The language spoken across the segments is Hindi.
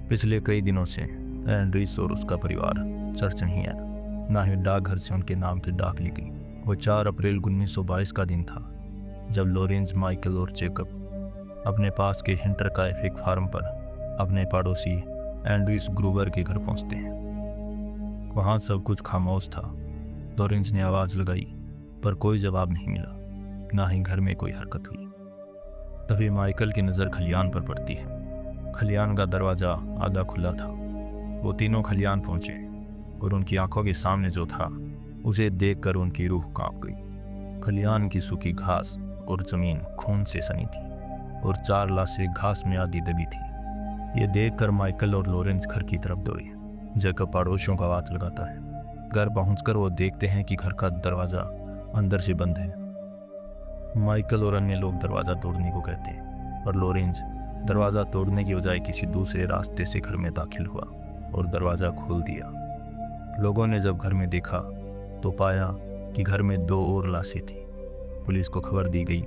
पिछले कई दिनों से एंड्रीस और उसका परिवार चर्च नहीं आया, ना ही डाकघर से उनके नाम की डाक ली गई। वो 4 अप्रैल 1922 का दिन था जब लॉरेंस, माइकल और जेकब अपने पास के हिंटर काइफिक फार्म पर अपने पड़ोसी एंड्रीस ग्रूवर के घर पहुंचते हैं। वहां सब कुछ खामोश था। लॉरेंस ने आवाज़ लगाई पर कोई जवाब नहीं मिला, ना ही घर में कोई हरकत हुई। तभी माइकल की नज़र खलियान पर पड़ती है। खलियान का दरवाज़ा आधा खुला था। वो तीनों खलियान पहुंचे और उनकी आंखों के सामने जो था उसे देखकर उनकी रूह कांप गई। खलियान की सूखी घास और ज़मीन खून से सनी थी और 4 लाशें घास में आधी दबी थी। ये देखकर माइकल और लॉरेंस घर की तरफ दौड़े। जैकब पड़ोसियों का आवाज़ लगाता है। घर पहुंचकर वो देखते हैं कि घर का दरवाज़ा अंदर से बंद है। माइकल और अन्य लोग दरवाज़ा तोड़ने को कहते हैं और लॉरेंस दरवाज़ा तोड़ने की बजाय किसी दूसरे रास्ते से घर में दाखिल हुआ और दरवाज़ा खोल दिया। लोगों ने जब घर में देखा तो पाया कि घर में 2 और लाशें थीं। पुलिस को खबर दी गई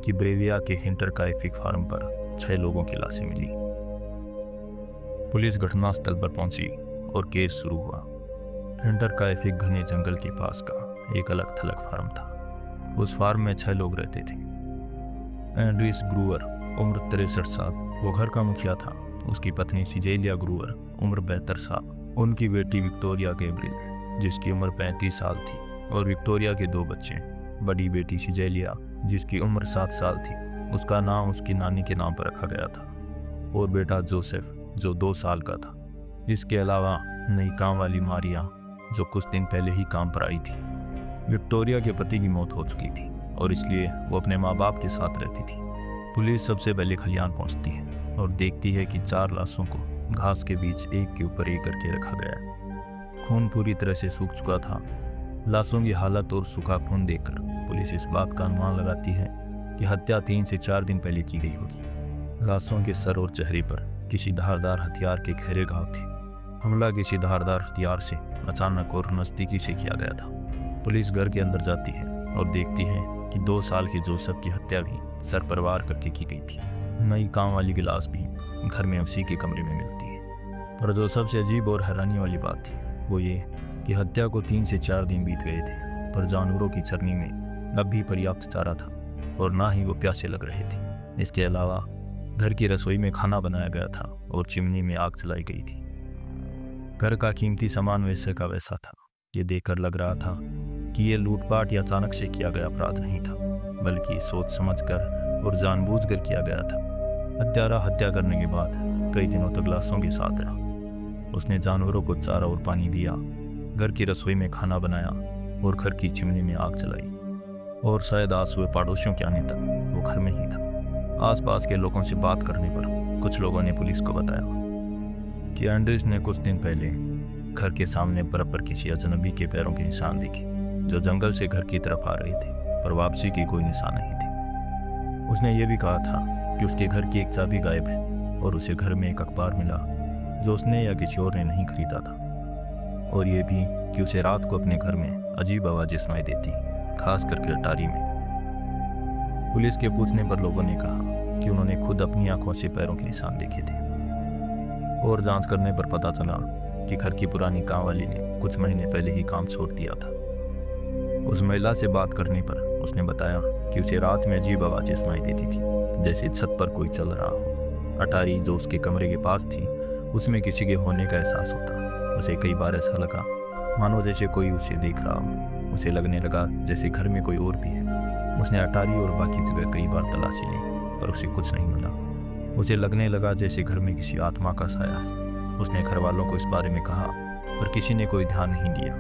कि ब्रेविया के हिंटर काइफिक फार्म पर 6 लोगों की लाशें मिली। पुलिस घटनास्थल पर पहुंची और केस शुरू हुआ। हिंटर काइफिक घने जंगल के पास का एक अलग थलग फार्म था। उस फार्म में 6 लोग रहते थे। एंड्रीस ग्रूवर उम्र 63 साल, वो घर का मुखिया था। उसकी पत्नी सिजेलिया ग्रूवर उम्र 72 साल, उनकी बेटी विक्टोरिया गैब्रियल जिसकी उम्र 35 साल थी और विक्टोरिया के 2 बच्चे। बड़ी बेटी सिजेलिया जिसकी उम्र 7 साल थी, उसका नाम उसकी नानी के नाम पर रखा गया था, और बेटा जोसेफ जो 2 साल का था। इसके अलावा नई काम वाली मारिया जो कुछ दिन पहले ही काम पर आई थी। विक्टोरिया के पति की मौत हो चुकी थी और इसलिए वो अपने माँ बाप के साथ रहती थी। पुलिस सबसे पहले खलियान पहुंचती है और देखती है कि 4 लाशों को घास के बीच एक के ऊपर एक करके रखा गया है। खून पूरी तरह से सूख चुका था। लाशों की हालत और सूखा खून देखकर पुलिस इस बात का अनुमान लगाती है कि हत्या 3 से 4 दिन पहले की गई होगी। लाशों के सर और चेहरे पर किसी धारदार हथियार के गहरे घाव थे। हमला किसी धारदार हथियार से अचानक और नज़दीकी से किया गया था। पुलिस घर के अंदर जाती है और देखती है कि 2 साल के जोसेफ की हत्या भी सर पर वार करके की गई थी। नई काम वाली की लाश भी घर में उसी के कमरे में मिलती है। पर जो सबसे अजीब और हैरानी वाली बात थी वो ये कि हत्या को 3 से 4 दिन बीत गए थे, पर जानवरों की चरनी में अब भी पर्याप्त चारा था और ना ही वो प्यासे लग रहे थे। इसके अलावा घर की रसोई में खाना बनाया गया था और चिमनी में आग जलाई गई थी। घर का कीमती सामान वैसे का वैसा था। ये देखकर लग रहा था कि ये लूटपाट या अचानक से किया गया अपराध नहीं था, बल्कि सोच समझकर और जानबूझकर किया गया था। हत्यारा हत्या करने के बाद कई दिनों तक लाशों के साथ रहा। उसने जानवरों को चारा और पानी दिया, घर की रसोई में खाना बनाया और घर की चिमनी में आग जलाई, और शायद आज सुबह पड़ोसियों के आने तक वो घर में ही था। आसपास के लोगों से बात करने पर कुछ लोगों ने पुलिस को बताया कि एंड्रीस ने कुछ दिन पहले घर के सामने बर्फ पर किसी अजनबी के पैरों के निशान देखे जो जंगल से घर की तरफ आ रहे थे, पर वापसी की कोई निशान नहीं थे। उसने ये भी कहा था कि उसके घर की एक चाबी गायब है और उसे घर में एक अखबार मिला जो उसने या किसी और ने नहीं खरीदा था, और ये भी कि उसे रात को अपने घर में अजीब आवाज़ें सुनाई देती, खास करके अटारी में। पुलिस के पूछने पर लोगों ने कहा कि उन्होंने खुद अपनी आंखों से पैरों के निशान देखे थे, और जांच करने पर पता चला कि घर की पुरानी काम वाली ने कुछ महीने पहले ही काम छोड़ दिया था। उस महिला से बात करने पर उसने बताया कि उसे रात में अजीब आवाज़ें सुनाई देती थी, जैसे छत पर कोई चल रहा हो। अटारी जो उसके कमरे के पास थी उसमें किसी के होने का एहसास होता। उसे कई बार ऐसा लगा मानो जैसे कोई उसे देख रहा हो। उसे लगने लगा जैसे घर में कोई और भी है। उसने अटारी और बाकी जगह कई बार तलाशी ली पर उसे कुछ नहीं मिला। उसे लगने लगा जैसे घर में किसी आत्मा का साया है। उसने घर वालों को इस बारे में कहा पर किसी ने कोई ध्यान नहीं दिया।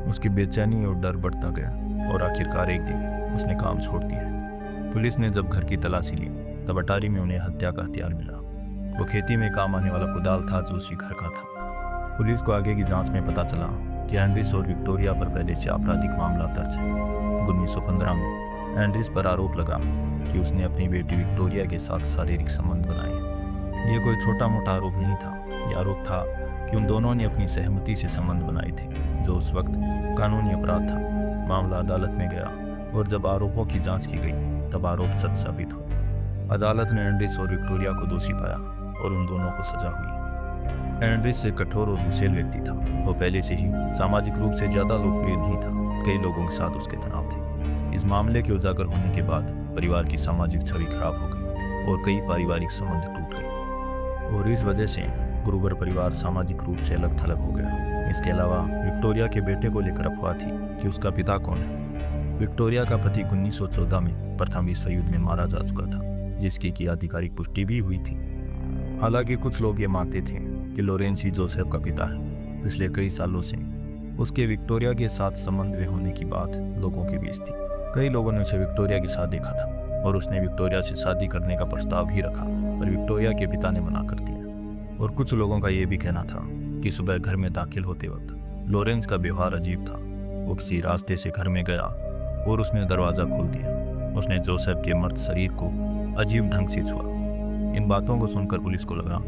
उसकी बेचैनी और डर बढ़ता गया और आखिरकार एक दिन उसने काम छोड़ दिया। पुलिस ने जब घर की तलाशी ली तब अटारी में उन्हें हत्या का हथियार मिला। वो खेती में काम आने वाला कुदाल था जो उसी घर का था। पुलिस को आगे की जांच में पता चला कि एंड्रीस और विक्टोरिया पर पहले से आपराधिक मामला दर्ज है। 1915 में एंड्रीस पर आरोप लगा कि उसने अपनी बेटी विक्टोरिया के साथ शारीरिक संबंध बनाए। ये कोई छोटा मोटा आरोप नहीं था। यह आरोप था कि उन दोनों ने अपनी सहमति से संबंध बनाए थे, जो उस वक्त कानूनी अपराध था। मामला अदालत में गया और जब आरोपों की जांच की गई तब आरोप सच साबित हुआ। अदालत ने एंड्रीस और विक्टोरिया को दोषी पाया और उन दोनों को सजा हुई। एंड्रिस एक कठोर और गुस्सैल व्यक्ति था। वो पहले से ही सामाजिक रूप से ज़्यादा लोकप्रिय नहीं था। कई लोगों के साथ उसके तनाव थे। इस मामले के उजागर होने के बाद परिवार की सामाजिक छवि खराब हो गई और कई पारिवारिक संबंध टूट गए और इस वजह से ग्रूबर परिवार सामाजिक रूप से अलग थलग हो गया। इसके अलावा विक्टोरिया के बेटे को लेकर अफवाह थी कि उसका पिता कौन है। विक्टोरिया का पति 1914 में प्रथम विश्व युद्ध में मारा जा चुका था, जिसकी की आधिकारिक पुष्टि भी हुई थी। हालांकि कुछ लोग ये मानते थे कि लॉरेंस ही जोसेफ का पिता है। पिछले कई सालों से उसके विक्टोरिया के साथ संबंध में होने की बात लोगों के बीच थी। कई लोगों ने उसे विक्टोरिया के साथ देखा था और उसने विक्टोरिया से शादी करने का प्रस्ताव भी रखा, पर विक्टोरिया के पिता ने मना कर दिया। और कुछ लोगों का यह भी कहना था कि सुबह घर में दाखिल होते वक्त लॉरेंस का व्यवहार अजीब था। वो किसी रास्ते से घर में गया और उसने दरवाज़ा खोल दिया। उसने जोसेफ के मर्द शरीर को अजीब ढंग से छुआ। इन बातों को सुनकर पुलिस को लगा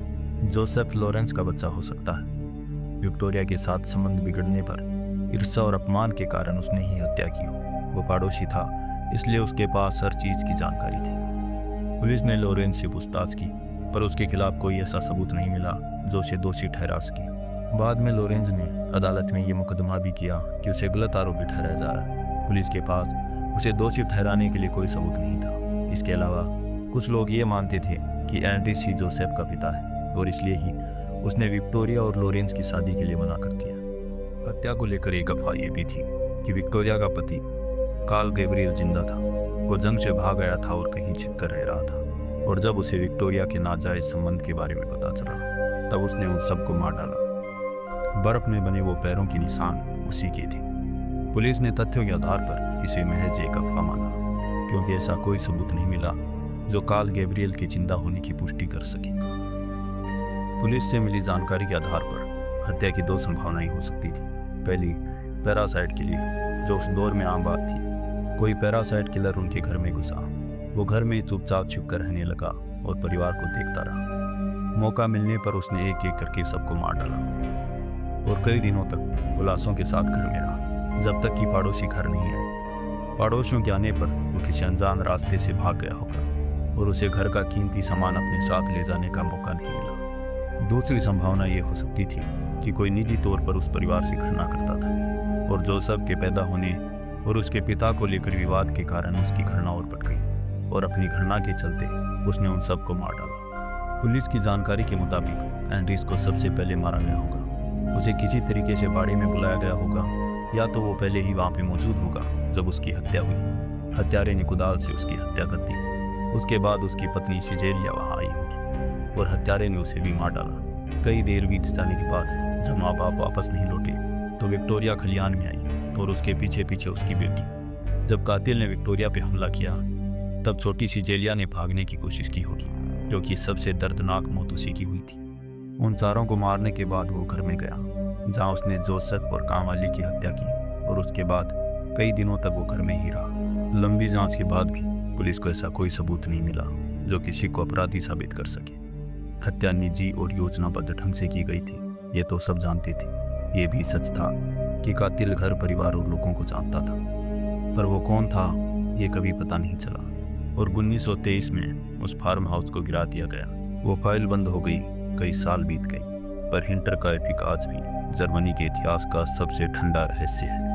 जोसेफ लॉरेंस का बच्चा हो सकता है। विक्टोरिया के साथ संबंध बिगड़ने पर ईर्ष्या और अपमान के कारण उसने ही हत्या की। वो पड़ोसी था, इसलिए उसके पास हर चीज़ की जानकारी थी। पुलिस ने लॉरेंस से पूछताछ की, पर उसके खिलाफ कोई ऐसा सबूत नहीं मिला जो उसे दोषी ठहरा सके। बाद में लॉरेंस ने अदालत में ये मुकदमा भी किया कि उसे गलत आरोपी ठहराया जा रहा है। पुलिस के पास उसे दोषी ठहराने के लिए कोई सबूत नहीं था। इसके अलावा कुछ लोग ये मानते थे कि एंड्रिस ही जोसेफ का पिता है और इसलिए ही उसने विक्टोरिया और लॉरेंस की शादी के लिए मना कर दिया। हत्या को लेकर एक अफवाह ये भी थी कि विक्टोरिया का पति कार्ल गैब्रिएल जिंदा था। वो जंग से भाग गया था और कहीं छिपकर रह रहा था, और जब उसे विक्टोरिया के नाजायज संबंध के बारे में पता चला तब उसने उन सबको मार डाला। बर्फ में बने वो पैरों के निशान उसी के थे। पुलिस ने तथ्यों के आधार पर इसे महज एक अफवाह माना, क्योंकि ऐसा कोई सबूत नहीं मिला जो कार्ल गैब्रिएल के जिंदा होने की पुष्टि कर सके। पुलिस से मिली जानकारी के आधार पर हत्या की दो संभावनाएं हो सकती थी। पहली, पैरासाइट किलिंग, जो उस दौर में आम बात थी। कोई पैरासाइट किलर उनके घर में घुसा। वो घर में चुपचाप छिपकर रहने लगा और परिवार को देखता रहा। मौका मिलने पर उसने एक एक करके सबको मार डाला और कई दिनों तक वो लाशों के साथ घर में रहा, जब तक कि पड़ोसी घर नहीं आए। पड़ोसियों के आने पर वो किसी अनजान रास्ते से भाग गया होगा और उसे घर का कीमती सामान अपने साथ ले जाने का मौका नहीं मिला। दूसरी संभावना ये हो सकती थी कि कोई निजी तौर पर उस परिवार से घृणा करता था और जोसेफ के पैदा होने और उसके पिता को लेकर विवाद के कारण उसकी घृणा और बढ़ गई और अपनी घृणा के चलते उसने उन सबको मार डाला। पुलिस की जानकारी के मुताबिक एंड्रिस को सबसे पहले मारा गया होगा। उसे किसी तरीके से बाड़ी में बुलाया गया होगा, या तो वो पहले ही वहाँ पे मौजूद होगा जब उसकी हत्या हुई। हत्यारे ने कुदाल से उसकी हत्या कर दी। उसके बाद उसकी पत्नी सिजेलिया वहाँ आई होगी और हत्यारे ने उसे भी मार डाला। कई देर बीत जाने के बाद जब माँ बाप वापस नहीं लौटे तो विक्टोरिया खलियान में आई और उसके पीछे पीछे उसकी बेटी। जब कातिल ने विक्टोरिया पे हमला किया तब छोटी सिजेलिया ने भागने की कोशिश की होगी, क्योंकि सबसे दर्दनाक मौत उसी की हुई थी। उन चारों को मारने के बाद वो घर में गया, जहाँ उसने जोसेफ और कामवाली की हत्या की और उसके बाद कई दिनों तक वो घर में ही रहा। लंबी जांच के बाद भी पुलिस को ऐसा कोई सबूत नहीं मिला जो किसी को अपराधी साबित कर सके। हत्या निजी और योजनाबद्ध ढंग से की गई थी, ये तो सब जानते थे। ये भी सच था कि कातिल घर, परिवार और लोगों को जानता था, पर वो कौन था ये कभी पता नहीं चला। और 1923 में उस फार्म हाउस को गिरा दिया गया। वो फाइल बंद हो गई, कई साल बीत गए, पर हिंटर का एपिक आज भी जर्मनी के इतिहास का सबसे ठंडा रहस्य है।